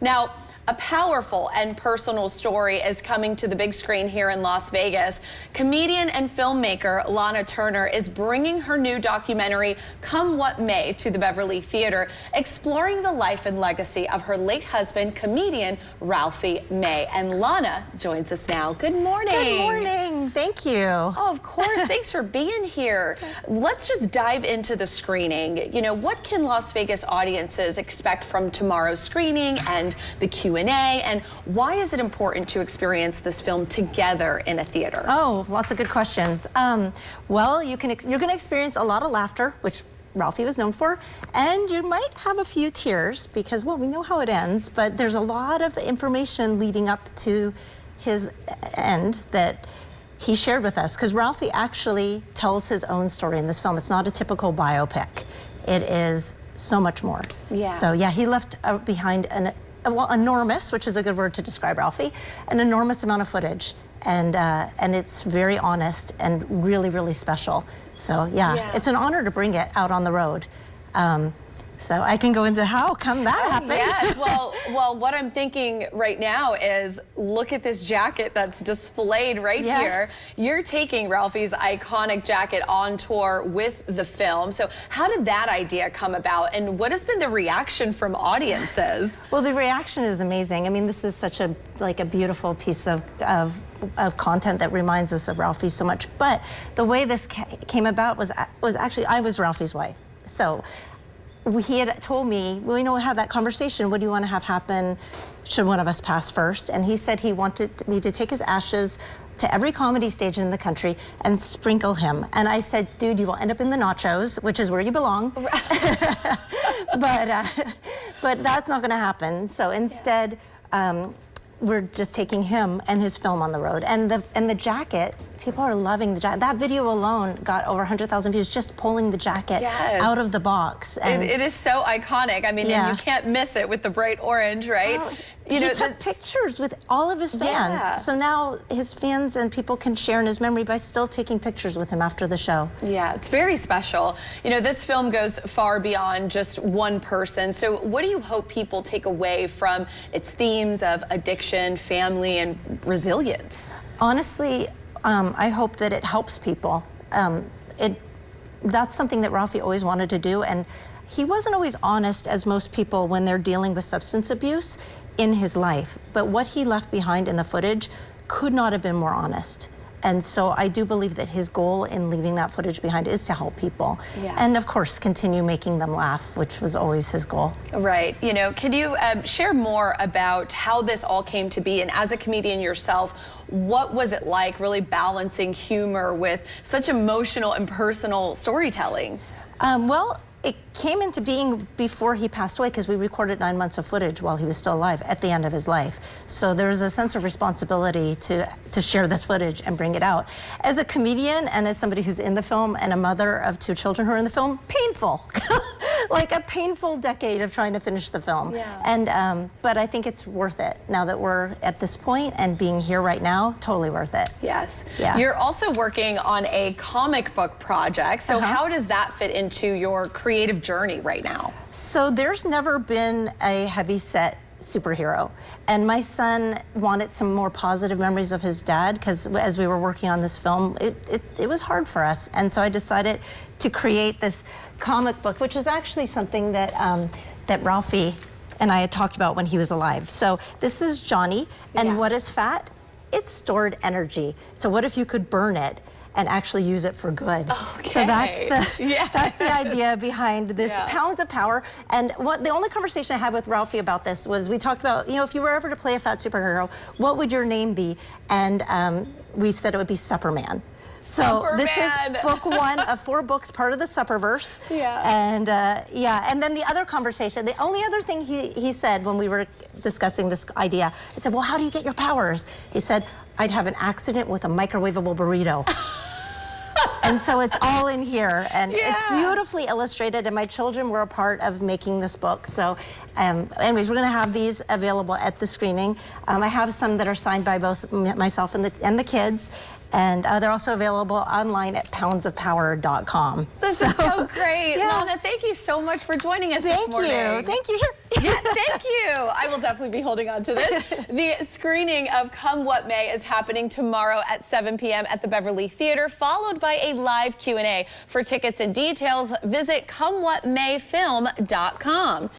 Now, a powerful and personal story is coming to the big screen here in Las Vegas. Comedian and filmmaker Lana Turner is bringing her new documentary, Come What May, to the Beverly Theater, exploring the life and legacy of her late husband, comedian Ralphie May. And Lana joins us now. Good morning. Good morning. Thank you. Oh, of course. Thanks for being here. Let's just dive into the screening. You know, what can Las Vegas audiences expect from tomorrow's screening and the Q&A, and why is it important to experience this film together in a theater? Oh, lots of good questions. Well, you're going to experience a lot of laughter, which Ralphie was known for, and you might have a few tears because, well, we know how it ends, but there's a lot of information leading up to his end that he shared with us, because Ralphie actually tells his own story in this film. It's not a typical biopic. It is so much more. Yeah. So yeah, he left behind well, enormous, which is a good word to describe Ralphie, an enormous amount of footage. And it's very honest and really, really special. So yeah, it's an honor to bring it out on the road. So I can go into how come that happened. Yes, well, what I'm thinking right now is look at this jacket that's displayed right here. You're taking Ralphie's iconic jacket on tour with the film. So how did that idea come about, and what has been the reaction from audiences? Well, the reaction is amazing. I mean, this is such a beautiful piece of content that reminds us of Ralphie so much. But the way this came about was actually, I was Ralphie's wife. So he had told me, well, you know, we had that conversation, what do you want to have happen should one of us pass first? And he said he wanted me to take his ashes to every comedy stage in the country and sprinkle him. And I said, dude, you will end up in the nachos, which is where you belong. But that's not going to happen. So instead, we're just taking him and his film on the road. And the jacket, people are loving the jacket. That video alone got over 100,000 views, just pulling the jacket out of the box. And it is so iconic. I mean, and you can't miss it with the bright orange, right? Well, he took pictures with all of his fans. So now his fans and people can share in his memory by still taking pictures with him after the show. Yeah, it's very special. You know, this film goes far beyond just one person. So what do you hope people take away from its themes of addiction, family, and resilience? Honestly, I hope that it helps people. That's something that Ralphie always wanted to do, and he wasn't always honest as most people when they're dealing with substance abuse in his life. But what he left behind in the footage could not have been more honest. And so I do believe that his goal in leaving that footage behind is to help people. And of course, continue making them laugh, which was always his goal. Right. You know, could you share more about how this all came to be? And as a comedian yourself, what was it like really balancing humor with such emotional and personal storytelling? Well, it came into being before he passed away, because we recorded 9 months of footage while he was still alive at the end of his life. So there's a sense of responsibility to share this footage and bring it out. As a comedian and as somebody who's in the film and a mother of 2 children who are in the film, painful. Like a painful decade of trying to finish the film. And but I think it's worth it now that we're at this point, and being here right now, totally worth it. Yes. You're also working on a comic book project. So how does that fit into your creative journey right now? So there's never been a heavy set superhero, and my son wanted some more positive memories of his dad, because as we were working on this film, it was hard for us, and so I decided to create this comic book, which is actually something that that Ralphie and I had talked about when he was alive. So this is Johnny, and what is fat? It's stored energy. So what if you could burn it and actually use it for good? So that's the idea behind this Pounds of Power. And the only conversation I had with Ralphie about this was, we talked about, you know, if you were ever to play a fat superhero, what would your name be? And we said it would be Supperman. So this is book 1 of 4 books, part of the Supperverse. And and then the other conversation, the only other thing he said when we were discussing this idea, I said, well, how do you get your powers? He said, I'd have an accident with a microwavable burrito. And so it's all in here, and Yeah. it's beautifully illustrated, and my children were a part of making this book. So anyways, we're going to have these available at the screening. I have some that are signed by both myself and the kids, and they're also available online at poundsofpower.com. This is so great. Yeah. Lana, thank you so much for joining us this morning. Thank you. Yeah, thank you. I will definitely be holding on to this. The screening of Come What May is happening tomorrow at 7 p.m. at the Beverly Theater, followed by a live Q&A. For tickets and details, visit comewhatmayfilm.com.